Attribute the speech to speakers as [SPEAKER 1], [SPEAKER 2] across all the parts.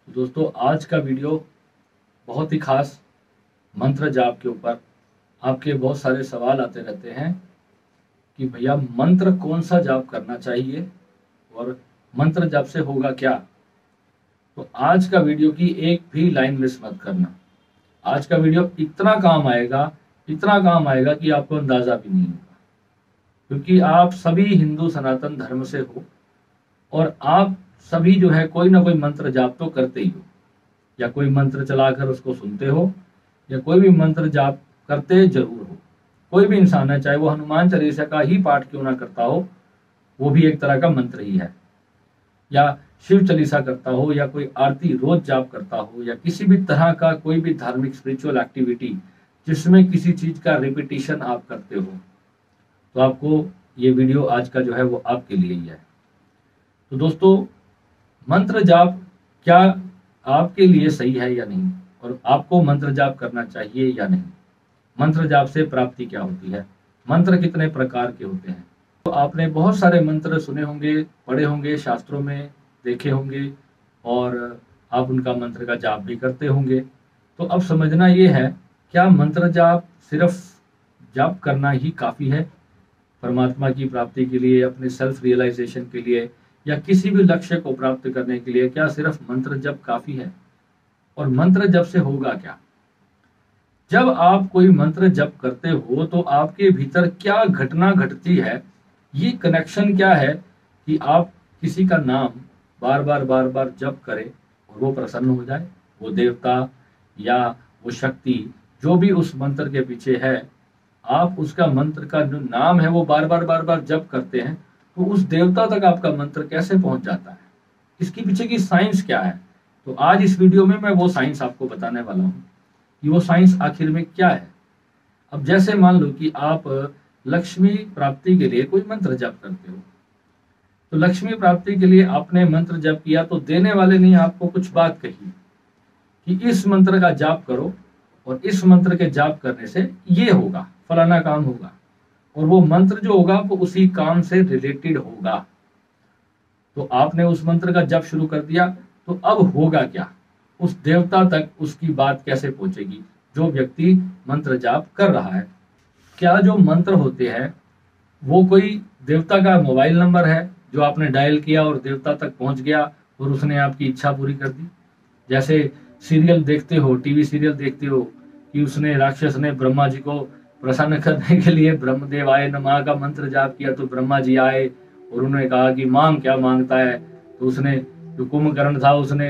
[SPEAKER 1] तो दोस्तों आज का वीडियो बहुत ही खास मंत्र जाप के ऊपर। आपके बहुत सारे सवाल आते रहते हैं कि भैया मंत्र कौन सा जाप करना चाहिए और मंत्र जाप से होगा क्या। तो आज का वीडियो की एक भी लाइन मिस मत करना। आज का वीडियो इतना काम आएगा, इतना काम आएगा कि आपको अंदाजा भी नहीं होगा, क्योंकि आप सभी हिंदू सनातन धर्म से हो और आप सभी जो है कोई ना कोई मंत्र जाप तो करते ही हो, या कोई मंत्र चलाकर उसको सुनते हो, या कोई भी मंत्र जाप करते जरूर हो। कोई भी इंसान है, चाहे वो हनुमान चालीसा का ही पाठ क्यों ना करता हो, वो भी एक तरह का मंत्र ही है। या शिव चालीसा करता हो, या कोई आरती रोज जाप करता हो, या किसी भी तरह का कोई भी धार्मिक स्पिरिचुअल एक्टिविटी जिसमें किसी चीज का रिपीटिशन आप करते हो, तो आपको ये वीडियो आज का जो है वो आपके लिए ही है। तो दोस्तों, मंत्र जाप क्या आपके लिए सही है या नहीं, और आपको मंत्र जाप करना चाहिए या नहीं, मंत्र जाप से प्राप्ति क्या होती है, मंत्र कितने प्रकार के होते हैं। तो आपने बहुत सारे मंत्र सुने होंगे, पढ़े होंगे, शास्त्रों में देखे होंगे, और आप उनका मंत्र का जाप भी करते होंगे। तो अब समझना ये है, क्या मंत्र जाप सिर्फ जाप करना ही काफी है परमात्मा की प्राप्ति के लिए, अपने सेल्फ रियलाइजेशन के लिए, या किसी भी लक्ष्य को प्राप्त करने के लिए क्या सिर्फ मंत्र जप काफी है? और मंत्र जप से होगा क्या? जब आप कोई मंत्र जप करते हो तो आपके भीतर क्या घटना घटती है, ये कनेक्शन क्या है कि आप किसी का नाम बार बार जप करें और वो प्रसन्न हो जाए, वो देवता या वो शक्ति जो भी उस मंत्र के पीछे है, आप उसका मंत्र का जो नाम है वो बार बार जप करते हैं, तो उस देवता तक आपका मंत्र कैसे पहुंच जाता है, इसके पीछे की साइंस क्या है? तो आज इस वीडियो में मैं वो साइंस आपको बताने वाला हूँ कि वो साइंस आखिर में क्या है। अब जैसे मान लो कि आप लक्ष्मी प्राप्ति के लिए कोई मंत्र जप करते हो, तो लक्ष्मी प्राप्ति के लिए आपने मंत्र जप किया, तो देने वाले ने आपको कुछ बात कही कि इस मंत्र का जाप करो और इस मंत्र के जाप करने से ये होगा, फलाना काम होगा, और वो मंत्र जो होगा वो उसी काम से रिलेटेड होगा। तो आपने उस मंत्र का जप शुरू कर दिया, तो अब होगा क्या? उस देवता तक उसकी बात कैसे पहुंचेगी जो व्यक्ति मंत्र जाप कर रहा है? क्या जो मंत्र होते हैं वो कोई देवता का मोबाइल नंबर है जो आपने डायल किया और देवता तक पहुंच गया और उसने आपकी इच्छा पूरी कर दी? जैसे सीरियल देखते हो, टीवी सीरियल देखते हो कि उसने राक्षस ने ब्रह्मा जी को प्रसन्न करने के लिए ब्रह्मदेव आए नमः का मंत्र जाप किया, तो ब्रह्मा जी आए और उन्होंने कहा कि मांग क्या मांगता है। तो उसने जो कुंभकर्ण था उसने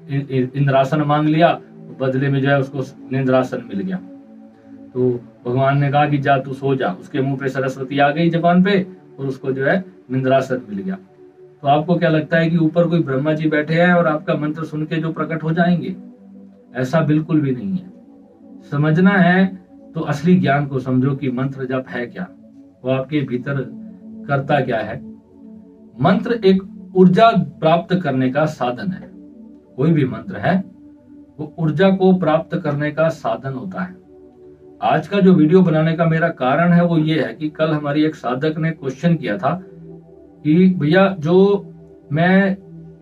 [SPEAKER 1] इंद्रासन मांग लिया, बदले में जो है उसको निंद्रासन मिल गया। तो भगवान ने कहा कि जा तू सो जा, उसके मुंह पे सरस्वती आ गई जबान पे और उसको जो है निंद्रासन मिल गया। तो आपको क्या लगता है कि ऊपर कोई ब्रह्मा जी बैठे हैं और आपका मंत्र सुन के जो प्रकट हो जाएंगे? ऐसा बिल्कुल भी नहीं है। समझना है तो असली ज्ञान को समझो कि मंत्र जप है क्या, वो आपके भीतर करता क्या है। मंत्र एक ऊर्जा प्राप्त करने का साधन है। कोई भी मंत्र है वो ऊर्जा को प्राप्त करने का साधन होता है। आज का जो वीडियो बनाने का मेरा कारण है वो ये है कि कल हमारी एक साधक ने क्वेश्चन किया था कि भैया जो मैं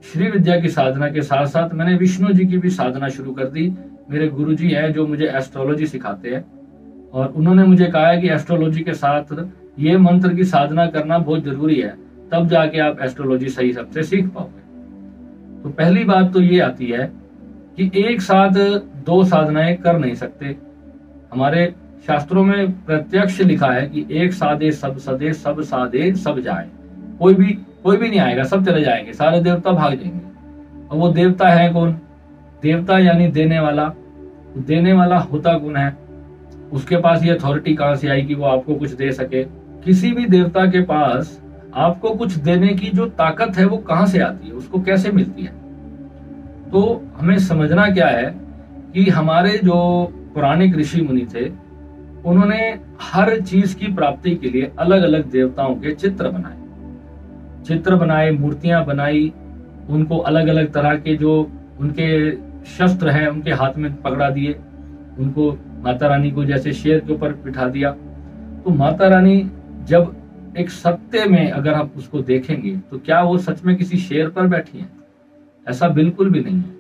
[SPEAKER 1] श्री विद्या की साधना के साथ साथ मैंने विष्णु जी की भी साधना शुरू कर दी। मेरे गुरुजी हैं जो मुझे एस्ट्रोलॉजी सिखाते हैं, और उन्होंने मुझे कहा है कि एस्ट्रोलॉजी के साथ ये मंत्र की साधना करना बहुत जरूरी है, तब जाके आप एस्ट्रोलॉजी सही सबसे सीख पाओगे। तो पहली बात तो ये आती है कि एक साथ दो साधनाएं कर नहीं सकते। हमारे शास्त्रों में प्रत्यक्ष लिखा है कि एक साधे सब सदे, सब साधे सब जाए। कोई भी नहीं आएगा, सब चले जाएंगे, सारे देवता भाग जाएंगे। और वो देवता है कौन? देवता यानी देने वाला। देने वाला होता कौन है? उसके पास ये अथॉरिटी कहां से आई कि वो आपको कुछ दे सके? किसी भी देवता के पास आपको कुछ देने की जो ताकत है वो कहां से आती है, उसको कैसे मिलती है? तो हमें समझना क्या है कि हमारे जो पौराणिक ऋषि मुनि थे, उन्होंने हर चीज की प्राप्ति के लिए अलग अलग देवताओं के चित्र बनाए, मूर्तियां बनाई, उनको अलग अलग तरह के जो उनके शस्त्र हैं उनके हाथ में पकड़ा दिए, उनको माता रानी को जैसे शेर के ऊपर बिठा दिया। तो माता रानी जब एक सत्य में अगर आप उसको देखेंगे तो क्या वो सच में किसी शेर पर बैठी हैं? ऐसा बिल्कुल भी नहीं है।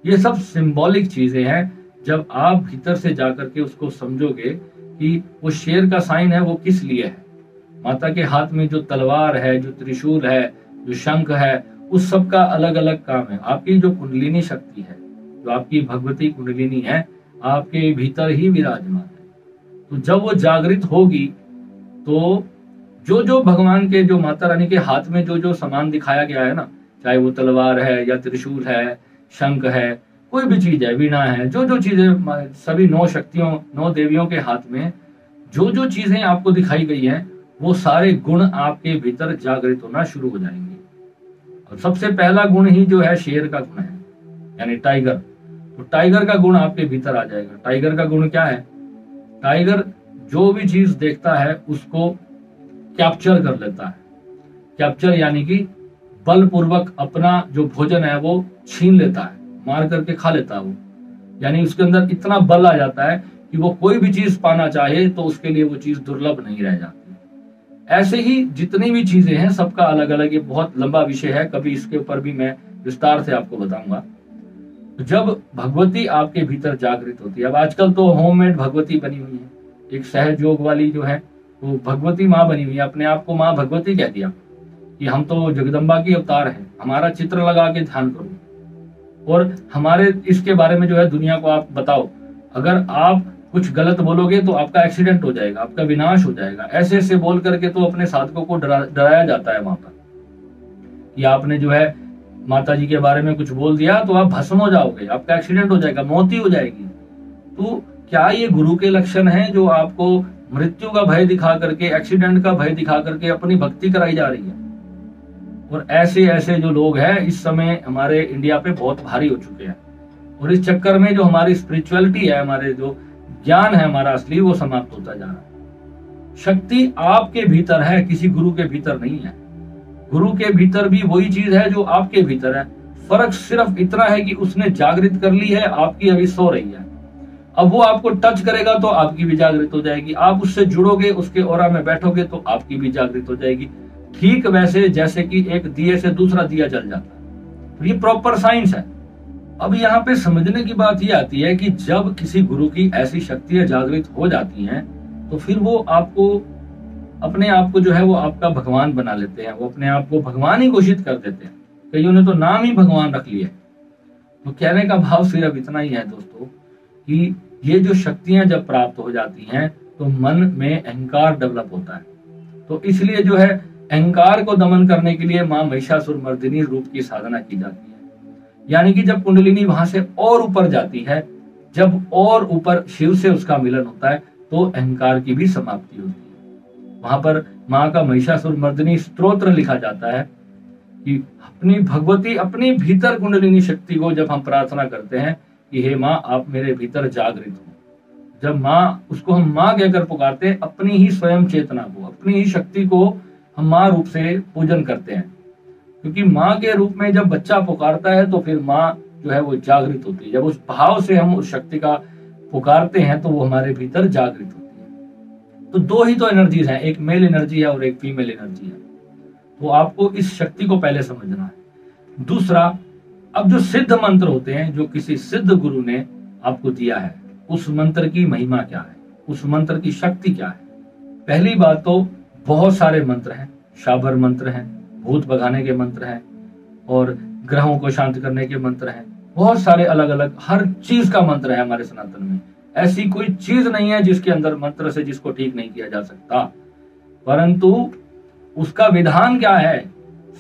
[SPEAKER 1] ये सब सिंबॉलिक चीजें हैं। जब आप भीतर से जाकर के उसको समझोगे कि वो शेर का साइन है, वो किस लिए है, माता के हाथ में जो तलवार है, जो त्रिशूल है, जो शंख है, उस सब का अलग अलग काम है। आपकी जो कुंडलिनी शक्ति है, जो आपकी भगवती कुंडलिनी है, आपके भीतर ही विराजमान है। तो जब वो जागृत होगी तो जो जो भगवान के, जो माता रानी के हाथ में जो जो सामान दिखाया गया है ना, चाहे वो तलवार है या त्रिशूल है, शंख है, कोई भी चीज है, वीणा है, जो जो चीजें, सभी 9 शक्तियों, 9 देवियों के हाथ में जो जो चीजें आपको दिखाई गई हैं, वो सारे गुण आपके भीतर जागृत होना शुरू हो जाएंगे। और सबसे पहला गुण ही जो है शेर का गुण है, यानी टाइगर। तो टाइगर का गुण आपके भीतर आ जाएगा। टाइगर का गुण क्या है? टाइगर जो भी चीज देखता है उसको कैप्चर कर लेता है। कैप्चर यानी कि बलपूर्वक अपना जो भोजन है वो छीन लेता है, मार करके खा लेता है वो। यानी उसके अंदर इतना बल आ जाता है कि वो कोई भी चीज पाना चाहे तो उसके लिए वो चीज दुर्लभ नहीं रह जाती। ऐसे ही जितनी भी चीजें हैं सबका अलग अलग, ये बहुत लंबा विषय है, कभी इसके ऊपर भी मैं विस्तार से आपको बताऊंगा। जब भगवती आपके भीतर जागृत होती है, अब आजकल तो होममेड भगवती बनी हुई है, एक सहज योग वाली जो है वो भगवती माँ बनी हुई है, अपने आप को माँ भगवती कह दिया कि हम तो जगदम्बा की अवतार हैं, हमारा चित्र लगा के ध्यान करो और हमारे इसके बारे में जो है दुनिया को आप बताओ। अगर आप कुछ गलत बोलोगे तो आपका एक्सीडेंट हो जाएगा, आपका विनाश हो जाएगा। ऐसे ऐसे बोल करके तो अपने साधकों को डराया जाता है वहां पर कि आपने जो है माता जी के बारे में कुछ बोल दिया तो आप भस्म हो जाओगे, आपका एक्सीडेंट हो जाएगा, मौत ही हो जाएगी। तो क्या ये गुरु के लक्षण हैं जो आपको मृत्यु का भय दिखा करके, एक्सीडेंट का भय दिखा करके अपनी भक्ति कराई जा रही है? और ऐसे ऐसे जो लोग हैं इस समय हमारे इंडिया पे बहुत भारी हो चुके हैं, और इस चक्कर में जो हमारी स्पिरिचुअलिटी है, हमारे जो ज्ञान है हमारा असली, वो समाप्त होता जा रहा है। शक्ति आपके भीतर है, किसी गुरु के भीतर नहीं है। गुरु के भीतर भी वही चीज है जो आपके भीतर है। फर्क सिर्फ इतना है कि उसने जागृत कर ली है, आपकी अभी सो रही है। अब वो आपको टच करेगा तो आपकी भी जागृत हो जाएगी, आप उससे जुड़ोगे, उसके ऑरा में बैठोगे तो आपकी भी जागृत हो जाएगी। ठीक वैसे जैसे कि एक दिए से दूसरा दिया जल जाता है। तो ये प्रॉपर साइंस है। अब यहाँ पे समझने की बात ये आती है कि जब किसी गुरु की ऐसी शक्तियां जागृत हो जाती हैं तो फिर वो आपको, अपने आप को जो है वो आपका भगवान बना लेते हैं, वो अपने आप को भगवान ही घोषित कर देते हैं। कईयों ने तो नाम ही भगवान रख लिया। तो कहने का भाव सिर्फ इतना ही है दोस्तों कि ये जो शक्तियां जब प्राप्त हो जाती हैं तो मन में अहंकार डेवलप होता है। तो इसलिए जो है अहंकार को दमन करने के लिए मां महिषासुर मर्दिनी रूप की साधना की जाती है। यानी कि जब कुंडलिनी वहां से और ऊपर जाती है, जब और ऊपर शिव से उसका मिलन होता है तो अहंकार की भी समाप्ति होती है। वहां पर मां का महिषासुर मर्दिनी स्तोत्र लिखा जाता है कि अपनी भगवती, अपनी भीतर कुंडलिनी शक्ति को जब हम प्रार्थना करते हैं कि हे माँ आप मेरे भीतर जागृत हो, जब माँ, उसको हम माँ कहकर पुकारते हैं, अपनी ही स्वयं चेतना को, अपनी ही शक्ति को हम माँ रूप से पूजन करते हैं। क्योंकि माँ के रूप में जब बच्चा पुकारता है तो फिर माँ जो है वो जागृत होती है। जब उस भाव से हम उस शक्ति का पुकारते हैं तो वो हमारे भीतर जागृत होती है। तो 2 ही तो एनर्जीज हैं, एक मेल एनर्जी है और एक फीमेल एनर्जी है। तो आपको इस शक्ति को पहले समझना है। दूसरा, अब जो सिद्ध मंत्र होते हैं जो किसी सिद्ध गुरु ने आपको दिया है, उस मंत्र की महिमा क्या है, उस मंत्र की शक्ति क्या है? पहली बात तो बहुत सारे मंत्र हैं, शाबर मंत्र हैं, भूत भगाने के मंत्र हैं और ग्रहों को शांत करने के मंत्र हैं। बहुत सारे अलग अलग हर चीज का मंत्र है हमारे सनातन में। ऐसी कोई चीज नहीं है जिसके अंदर मंत्र से जिसको ठीक नहीं किया जा सकता। परंतु उसका विधान क्या है,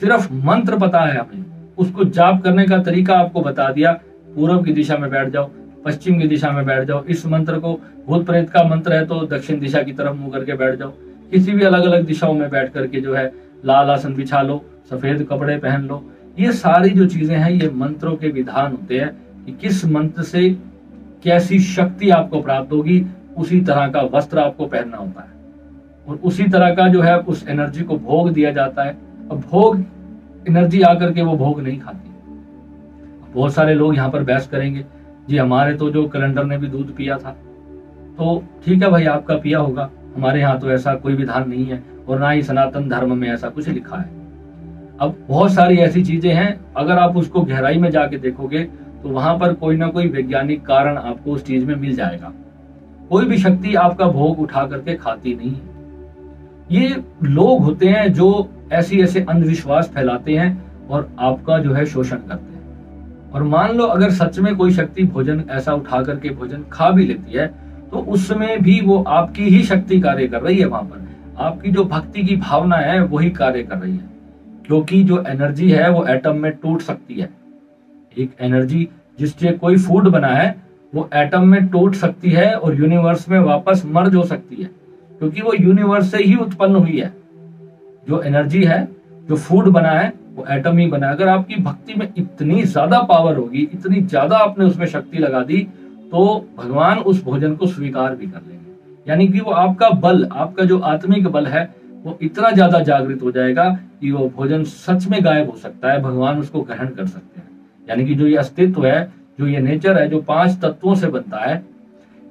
[SPEAKER 1] सिर्फ मंत्र पता है हमें, उसको जाप करने का तरीका आपको बता दिया। पूर्व की दिशा में बैठ जाओ, पश्चिम की दिशा में बैठ जाओ। इस मंत्र को, भूत प्रेत का मंत्र है तो दक्षिण दिशा की तरफ मुंह करके बैठ जाओ। किसी भी अलग अलग दिशाओं में बैठ करके जो है लाल आसन बिछा लो, सफेद कपड़े पहन लो। ये सारी जो चीजें हैं ये मंत्रों के विधान होते हैं कि किस मंत्र से कैसी शक्ति आपको प्राप्त होगी, उसी तरह का वस्त्र आपको पहनना होता है और उसी तरह का जो है उस एनर्जी को भोग दिया जाता है। अब भोग एनर्जी आकर के वो भोग नहीं खाती। बहुत सारे लोग यहाँ पर बहस करेंगे, जी हमारे तो जो कैलेंडर ने भी दूध पिया था। तो ठीक है भाई, आपका पिया होगा, हमारे यहाँ तो ऐसा कोई विधान नहीं है और ना ही सनातन धर्म में ऐसा कुछ लिखा है। अब बहुत सारी ऐसी चीजें हैं, अगर आप उसको गहराई में जाके देखोगे तो वहां पर कोई ना कोई वैज्ञानिक कारण आपको उस चीज में मिल जाएगा। कोई भी शक्ति आपका भोग उठा करके खाती नहीं है। ये लोग होते हैं जो ऐसे अंधविश्वास फैलाते हैं और आपका जो है शोषण करते हैं। और मान लो अगर सच में कोई शक्ति भोजन ऐसा उठा करके भोजन खा भी लेती है, तो उस समय भी वो आपकी ही शक्ति कार्य कर रही है। वहां पर आपकी जो भक्ति की भावना है वही कार्य कर रही है, क्योंकि जो एनर्जी है वो एटम में टूट सकती है। एक एनर्जी जिससे कोई फूड बना है वो एटम में टूट सकती है और यूनिवर्स में वापस मर्ज हो सकती है, क्योंकि वो यूनिवर्स से ही उत्पन्न हुई है। जो एनर्जी है, जो फूड बना है, वो एटम ही बना है। अगर आपकी भक्ति में इतनी ज्यादा पावर होगी, इतनी ज्यादा आपने उसमें शक्ति लगा दी, तो भगवान उस भोजन को स्वीकार भी कर लेंगे। यानी कि वो आपका बल, आपका जो आत्मिक बल है, वो इतना ज्यादा जागृत हो जाएगा कि वो भोजन सच में गायब हो सकता है, भगवान उसको ग्रहण कर सकते हैं। यानी कि जो ये अस्तित्व है, जो ये नेचर है, जो 5 तत्वों से बनता है,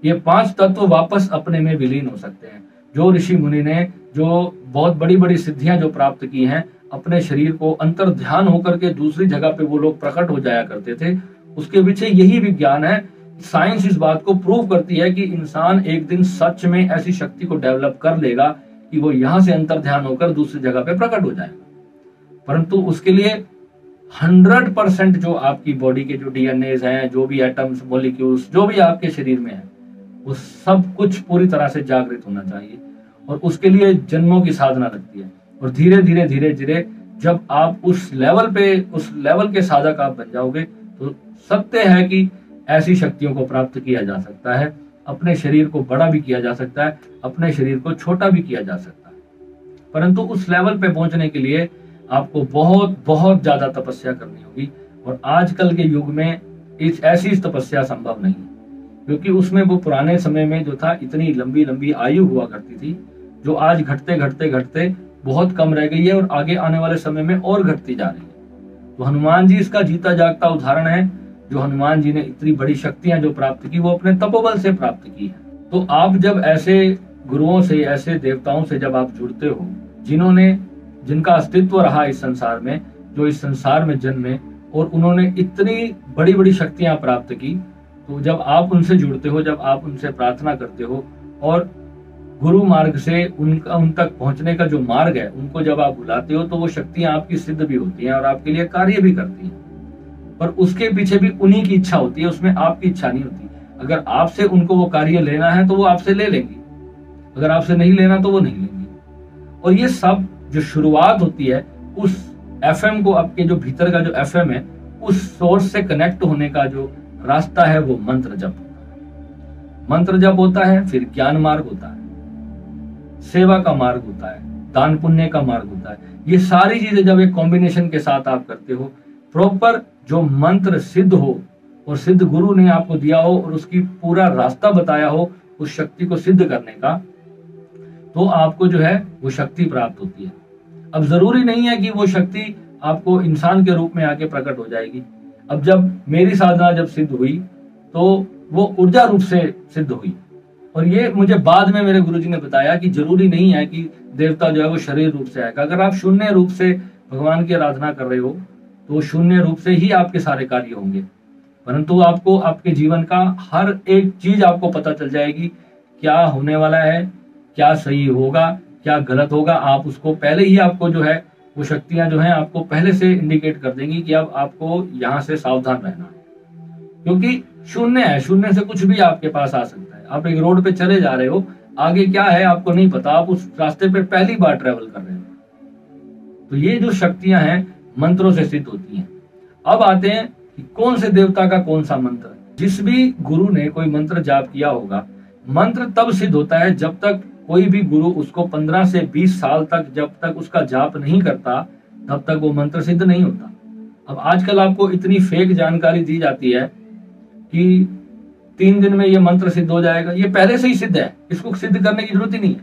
[SPEAKER 1] ये 5 तत्व वापस अपने में विलीन हो सकते हैं। जो ऋषि मुनि ने जो बहुत बड़ी बड़ी सिद्धियां जो प्राप्त की हैं, अपने शरीर को अंतर ध्यान होकर के दूसरी जगह पे वो लोग प्रकट हो जाया करते थे, उसके पीछे यही विज्ञान है। साइंस इस बात को प्रूव करती है कि इंसान एक दिन सच में ऐसी शक्ति को डेवलप कर लेगा कि वो यहां से अंतर ध्यान होकर दूसरी जगह पे प्रकट हो जाएगा। परंतु उसके लिए 100% जो आपकी बॉडी के जो डीएनए हैं, जो भी एटम्स, मॉलिक्यूल्स, जो भी आपके शरीर में है, वो सब कुछ पूरी तरह से जागृत होना चाहिए। और उसके लिए जन्मों की साधना लगती है। और धीरे धीरे धीरे धीरे जब आप उस लेवल के साधक आप बन जाओगे, तो सत्य है कि ऐसी शक्तियों को प्राप्त किया जा सकता है। अपने शरीर को बड़ा भी किया जा सकता है, अपने शरीर को छोटा भी किया जा सकता है। परंतु उस लेवल पे पहुंचने के लिए आपको बहुत बहुत ज्यादा तपस्या करनी होगी। और आजकल के युग में ऐसी तपस्या संभव नहीं है, क्योंकि उसमें वो पुराने समय में जो था, इतनी लंबी लंबी आयु हुआ करती थी, जो आज घटते घटते घटते बहुत कम रह गई है और आगे आने वाले समय में और घटती जा रही है। तो हनुमान जी इसका जीता जागता उदाहरण है। जो हनुमान जी ने इतनी बड़ी शक्तियां जो प्राप्त की, वो अपने तपोबल से प्राप्त की है। तो आप जब ऐसे गुरुओं से, ऐसे देवताओं से जब आप जुड़ते हो, जिनका अस्तित्व रहा इस संसार में, जो इस संसार में जन्मे और उन्होंने इतनी बड़ी बड़ी शक्तियां प्राप्त की, तो जब आप उनसे जुड़ते हो, जब आप उनसे प्रार्थना करते हो और गुरु मार्ग से उन तक पहुंचने का जो मार्ग है, उनको जब आप बुलाते हो, तो वो शक्तियां आपकी सिद्ध भी होती हैं और आपके लिए कार्य भी करती हैं। पर उसके पीछे भी उन्हीं की इच्छा होती है, उसमें आपकी इच्छा नहीं होती। अगर आपसे उनको वो कार्य लेना है तो वो आपसे ले लेंगी, अगर आपसे नहीं लेना तो वो नहीं लेंगी। और ये सब जो शुरुआत होती है, उस एफएम को, आपके जो भीतर का जो एफएम है, उस सोर्स से कनेक्ट होने का जो रास्ता है, वो मंत्र जप होता है। मंत्र जप होता है, फिर ज्ञान मार्ग होता है, सेवा का मार्ग होता है, दान पुण्य का मार्ग होता है। ये सारी चीजें जब एक कॉम्बिनेशन के साथ आप करते हो, प्रॉपर जो मंत्र सिद्ध हो और सिद्ध गुरु ने आपको दिया हो और उसकी पूरा रास्ता बताया हो उस शक्ति को सिद्ध करने का, तो आपको जो है वो शक्ति प्राप्त होती है। अब जरूरी नहीं है कि वो शक्ति आपको इंसान के रूप में आके प्रकट हो जाएगी। अब जब मेरी साधना जब सिद्ध हुई, तो वो ऊर्जा रूप से सिद्ध हुई। और ये मुझे बाद में मेरे गुरुजी ने बताया कि जरूरी नहीं है कि देवता जो है वो शरीर रूप से आएगा। अगर आप शून्य रूप से भगवान की आराधना कर रहे हो, तो शून्य रूप से ही आपके सारे कार्य होंगे। परंतु आपको आपके जीवन का हर एक चीज आपको पता चल जाएगी, क्या होने वाला है, क्या सही होगा, क्या गलत होगा। आप उसको पहले ही, आपको जो है वो शक्तियां जो है आपको पहले से इंडिकेट कर देंगी कि अब आपको यहाँ से सावधान रहना है। क्योंकि शून्य है, शून्य से कुछ भी आपके पास आ सकता है। आप एक रोड पे चले जा रहे हो, आगे क्या है आपको नहीं पता, आप उस रास्ते पे पहली बार ट्रेवल कर रहे हो। तो ये जो शक्तियां हैं मंत्रों से सिद्ध होती हैं। अब आते हैं कि कौन से देवता का कौन सा मंत्र है। जिस भी गुरु ने कोई मंत्र जाप किया होगा, मंत्र तब सिद्ध होता है जब तक कोई भी गुरु उसको 15 से 20 साल तक जब तक उसका जाप नहीं करता, तब तक वो मंत्र सिद्ध नहीं होता। अब आजकल आपको इतनी फेक जानकारी दी जाती है कि 3 दिन में ये मंत्र सिद्ध हो जाएगा। ये पहले से ही सिद्ध है, इसको सिद्ध करने की जरूरत ही नहीं है।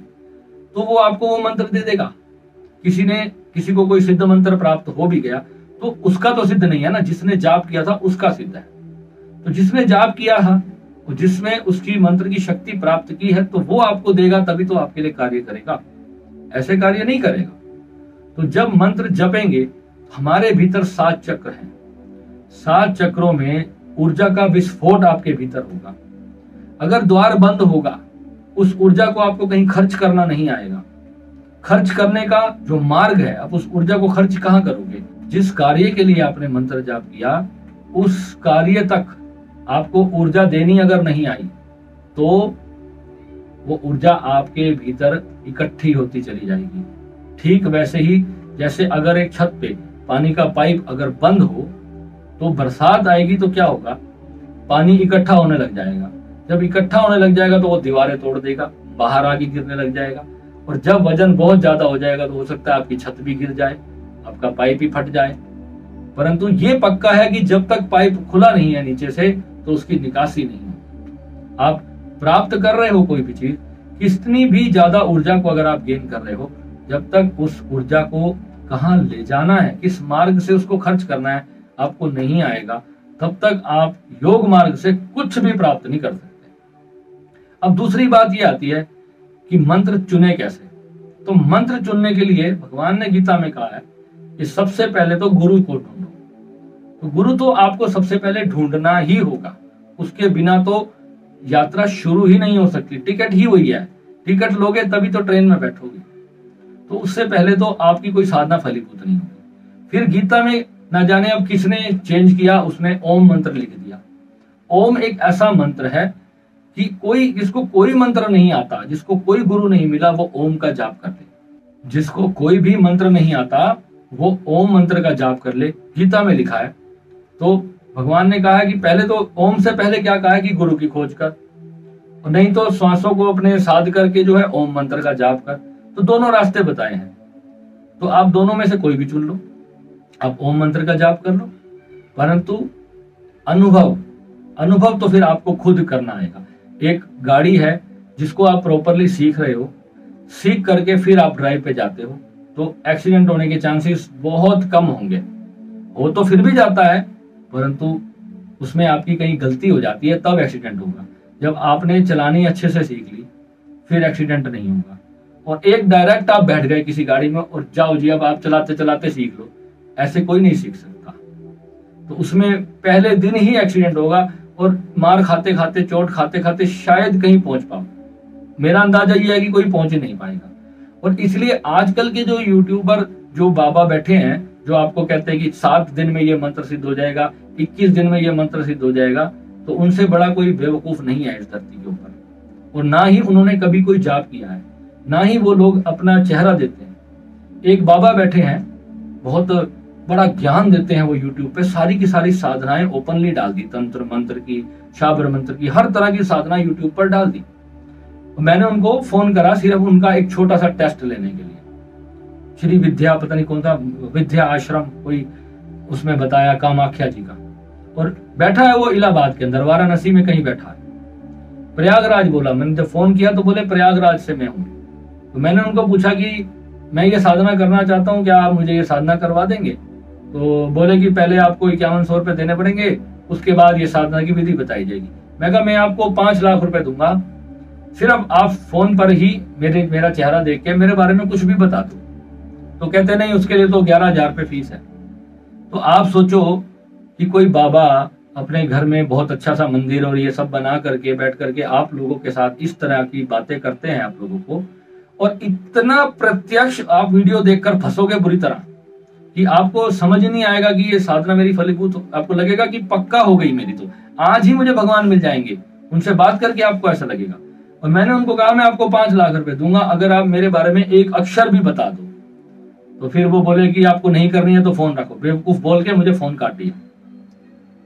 [SPEAKER 1] तो वो आपको वो मंत्र दे देगा। किसी को कोई सिद्ध मंत्र प्राप्त हो भी गया, तो उसका तो सिद्ध नहीं है ना, जिसने जाप किया था उसका सिद्ध है। तो जिसने जाप किया था, जिसमें उसकी मंत्र की शक्ति प्राप्त की है, तो वो आपको देगा, तभी तो आपके लिए कार्य करेगा, ऐसे कार्य नहीं करेगा। तो जब मंत्र जपेंगे, हमारे भीतर 7 चक्र हैं। 7 चक्रों में ऊर्जा का विस्फोट आपके भीतर होगा। अगर द्वार बंद होगा, उस ऊर्जा को आपको कहीं खर्च करना नहीं आएगा। खर्च करने का जो मार्ग है, आप उस ऊर्जा को खर्च कहाँ करोगे? जिस कार्य के लिए आपने मंत्र जाप किया, उस कार्य तक आपको ऊर्जा देनी अगर नहीं आई, तो वो ऊर्जा आपके भीतर इकट्ठी होती चली जाएगी। ठीक वैसे ही जैसे अगर एक छत पे पानी का पाइप अगर बंद हो, तो बरसात आएगी तो क्या होगा? पानी इकट्ठा होने लग जाएगा। जब इकट्ठा होने लग जाएगा तो वो दीवारें तोड़ देगा, बाहर आके गिरने लग जाएगा, और जब वजन बहुत ज्यादा हो जाएगा तो हो सकता है आपकी छत भी गिर जाए, आपका पाइप ही फट जाए। परंतु ये पक्का है कि जब तक पाइप खुला नहीं है नीचे से, तो उसकी निकासी नहीं है। आप प्राप्त कर रहे हो कोई भी चीज, कितनी भी ज्यादा ऊर्जा को अगर आप गेन कर रहे हो, जब तक उस ऊर्जा को कहाँ ले जाना है, किस मार्ग से उसको खर्च करना है, आपको नहीं आएगा, तब तक आप योग मार्ग से कुछ भी प्राप्त नहीं कर सकते। अब दूसरी बात ये आती है कि मंत्र चुने कैसे। तो मंत्र चुनने के लिए भगवान ने गीता में कहा है कि सबसे पहले तो गुरु को ढूंढो। तो गुरु तो आपको सबसे पहले ढूंढना ही होगा, उसके बिना तो यात्रा शुरू ही नहीं हो सकती। टिकट ही वही है, टिकट लोगे तभी तो ट्रेन में बैठोगे। तो उससे पहले तो आपकी कोई साधना फलीभूत नहीं होगी। फिर गीता में ना जाने अब किसने चेंज किया, उसने ओम मंत्र लिख दिया। ओम एक ऐसा मंत्र है कि जिसको कोई मंत्र नहीं आता, जिसको कोई गुरु नहीं मिला, वो ओम का जाप कर ले। जिसको कोई भी मंत्र नहीं आता, वो ओम मंत्र का जाप कर ले, गीता में लिखा है। तो भगवान ने कहा है कि पहले तो ओम से पहले क्या कहा है कि गुरु की खोज कर, और नहीं तो श्वासों को अपने साध करके जो है ओम मंत्र का जाप कर। तो दोनों रास्ते बताए हैं, तो आप दोनों में से कोई भी चुन लो। आप ओम मंत्र का जाप कर लो, परंतु अनुभव तो फिर आपको खुद करना आएगा। एक गाड़ी है जिसको आप प्रॉपरली सीख रहे हो, सीख करके फिर आप ड्राइव पे जाते हो, तो एक्सीडेंट होने के चांसेस बहुत कम होंगे। हो तो फिर भी जाता है, परंतु उसमें आपकी कहीं गलती हो जाती है, तब एक्सीडेंट होगा। जब आपने चलानी अच्छे से सीख ली, फिर एक्सीडेंट नहीं होगा। और एक डायरेक्ट आप बैठ गए किसी गाड़ी में और जाओ जी अब आप चलाते चलाते सीख लो, ऐसे कोई नहीं सीख सकता। तो उसमें पहले दिन ही एक्सीडेंट होगा, और मार खाते खाते, चोट खाते खाते शायद कहीं पहुंच पाओ। मेरा अंदाजा ये है कि कोई पहुंच ही नहीं पाएगा। और इसलिए आजकल के जो यूट्यूबर, जो बाबा बैठे हैं, जो आपको कहते हैं कि 7 दिन में ये मंत्र सिद्ध हो जाएगा, 21 दिन में ये मंत्र सिद्ध हो जाएगा, तो उनसे बड़ा कोई बेवकूफ नहीं है इस धरती के ऊपर। और ना ही उन्होंने कभी कोई जाप किया है, ना ही वो लोग अपना चेहरा देते हैं। एक बाबा बैठे हैं, बहुत बड़ा ज्ञान देते हैं वो यूट्यूब पे, सारी की सारी साधनाएं ओपनली डाल दी, तंत्र मंत्र की, शाबर मंत्र की, हर तरह की साधना यूट्यूब पर डाल दी। मैंने उनको फोन करा सिर्फ उनका एक छोटा सा टेस्ट लेने के लिए। श्री विद्या, पता नहीं कौन था, विद्या आश्रम कोई उसमें बताया, कामाख्या जी का, और बैठा है वो इलाहाबाद के अंदर, वाराणसी में कहीं बैठा है। प्रयागराज बोला, मैंने जब फोन किया तो बोले प्रयागराज से मैं हूँ। तो मैंने उनको पूछा कि मैं ये साधना करना चाहता हूँ, क्या आप मुझे ये साधना करवा देंगे? तो बोले कि पहले आपको 5100 रुपए देने पड़ेंगे, उसके बाद ये साधना की विधि बताई जाएगी। मैं कहा मैं आपको 5 लाख रुपए दूंगा, सिर्फ आप फोन पर ही मेरा चेहरा देख के मेरे बारे में कुछ भी बता दो। तो कहते नहीं, उसके लिए तो 11,000 रुपए फीस है। तो आप सोचो कि कोई बाबा अपने घर में बहुत अच्छा सा मंदिर और ये सब बना करके बैठ करके आप लोगों के साथ इस तरह की बातें करते हैं आप लोगों को, और इतना प्रत्यक्ष आप वीडियो देखकर फंसोगे बुरी तरह कि आपको समझ नहीं आएगा कि ये साधना मेरी फलीभूत, आपको लगेगा कि पक्का हो गई मेरी, तो आज ही मुझे भगवान मिल जाएंगे। उनसे बात करके आपको ऐसा लगेगा। और मैंने उनको कहा मैं आपको 5 लाख रुपए दूंगा अगर आप मेरे बारे में एक अक्षर भी बता दो। तो फिर वो बोले कि आपको नहीं करनी है तो फोन रखो, बेवकूफ बोल के मुझे फोन काट दिया।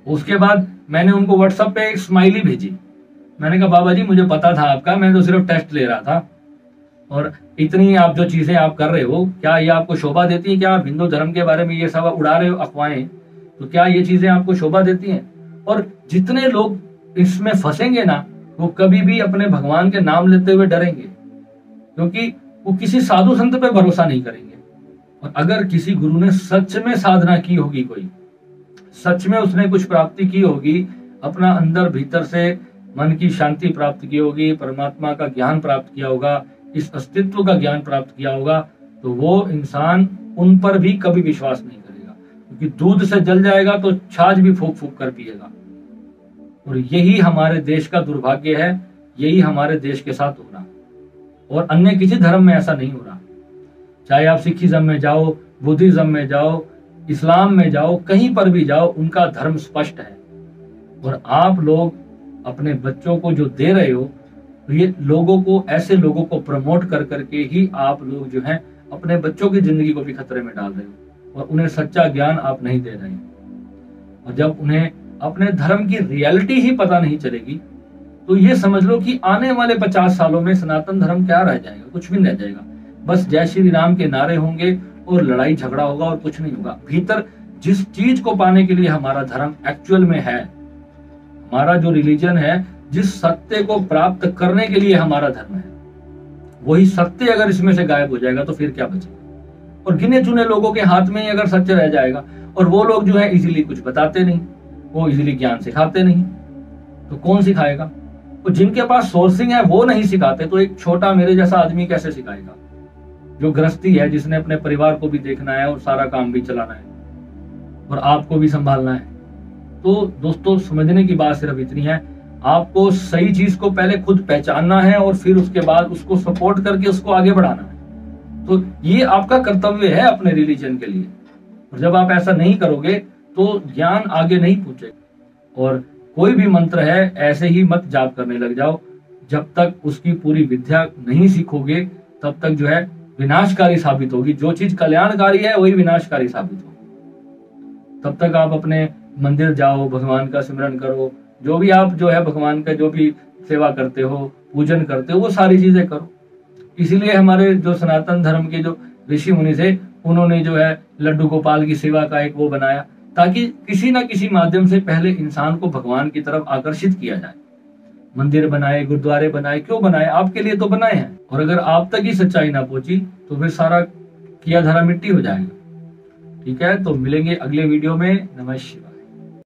[SPEAKER 1] उसके बाद मैंने उनको व्हाट्सएप पे एक स्माइली भेजी। मैंने कहा बाबा जी मुझे पता था आपका, मैं तो सिर्फ टेस्ट ले रहा था, और इतनी आप जो चीजें आप कर रहे हो, क्या ये आपको शोभा देती है? क्या आप हिंदू धर्म के बारे में ये सब उड़ा रहे हो अफवाहें, तो क्या ये चीजें आपको शोभा देती हैं? और जितने लोग इसमें फंसेंगे ना, वो कभी भी अपने भगवान के नाम लेते हुए डरेंगे, क्योंकि वो किसी साधु संत पे भरोसा नहीं करेंगे। और अगर किसी गुरु ने सच में साधना की होगी, कोई सच में उसने कुछ प्राप्ति की होगी, अपना अंदर भीतर से मन की शांति प्राप्त की होगी, परमात्मा का ज्ञान प्राप्त किया होगा, इस अस्तित्व का ज्ञान प्राप्त किया होगा, तो वो इंसान उन पर भी कभी विश्वास नहीं करेगा। क्योंकि दूध से जल जाएगा तो छाछ भी फूक फूक कर पिएगा। और यही हमारे देश का दुर्भाग्य है, यही हमारे देश के साथ हो रहा, और अन्य किसी धर्म में ऐसा नहीं हो रहा। चाहे आप सिखिज्म में जाओ, बुद्धिज्म में जाओ, इस्लाम में जाओ, कहीं पर भी जाओ, उनका धर्म स्पष्ट है। और आप लोग अपने बच्चों को जो दे रहे हो, ये लोगों को, ऐसे लोगों को प्रमोट कर करके ही आप लोग जो है अपने बच्चों की जिंदगी को भी खतरे में डाल रहे हो, और उन्हें सच्चा ज्ञान आप नहीं दे रहे हो। और जब उन्हें अपने धर्म की रियलिटी ही पता नहीं चलेगी, तो ये समझ लो कि आने वाले 50 सालों में सनातन धर्म क्या रह जाएगा? कुछ भी नहीं रह जाएगा। बस जय श्री राम के नारे होंगे और लड़ाई झगड़ा होगा, और कुछ नहीं होगा। भीतर जिस चीज को पाने के लिए हमारा धर्म एक्चुअल में है, हमारा जो रिलीजन है, जिस सत्य को प्राप्त करने के लिए हमारा धर्म है, वही सत्य अगर इसमें से गायब हो जाएगा तो फिर क्या बचेगा? और गिने चुने लोगों के हाथ में ही अगर सत्य रह जाएगा, और वो लोग जो है इजीली कुछ बताते नहीं, वो इजीली ज्ञान सिखाते नहीं, तो कौन सिखाएगा? तो जिनके पास सोर्सिंग है वो नहीं सिखाते, तो एक छोटा मेरे जैसा आदमी कैसे सिखाएगा? जो गृहस्थी है, जिसने अपने परिवार को भी देखना है और सारा काम भी चलाना है और आपको भी संभालना है। तो दोस्तों, समझने की बात सिर्फ इतनी है, आपको सही चीज को पहले खुद पहचानना है और फिर उसके बाद उसको सपोर्ट करके उसको आगे बढ़ाना है। तो ये आपका कर्तव्य है अपने रिलीजन के लिए। और जब आप ऐसा नहीं करोगे तो ज्ञान आगे नहीं पहुंचेगा। और कोई भी मंत्र है, ऐसे ही मत जाप करने लग जाओ। जब तक उसकी पूरी विद्या नहीं सीखोगे, तब तक जो है विनाशकारी साबित होगी। जो चीज कल्याणकारी है वही विनाशकारी साबित होगी। तब तक आप अपने मंदिर जाओ, भगवान का सिमरन करो, जो भी आप जो है भगवान का जो भी सेवा करते हो, पूजन करते हो, वो सारी चीजें करो। इसीलिए हमारे जो सनातन धर्म के जो ऋषि मुनि थे, उन्होंने जो है लड्डू गोपाल की सेवा का एक वो बनाया, ताकि किसी ना किसी माध्यम से पहले इंसान को भगवान की तरफ आकर्षित किया जाए। मंदिर बनाए, गुरुद्वारे बनाए, क्यों बनाए? आपके लिए तो बनाए हैं। और अगर आप तक ही सच्चाई ना पहुंची तो फिर सारा किया धरा मिट्टी हो जाएगा। ठीक है, तो मिलेंगे अगले वीडियो में। नमः शिवाय।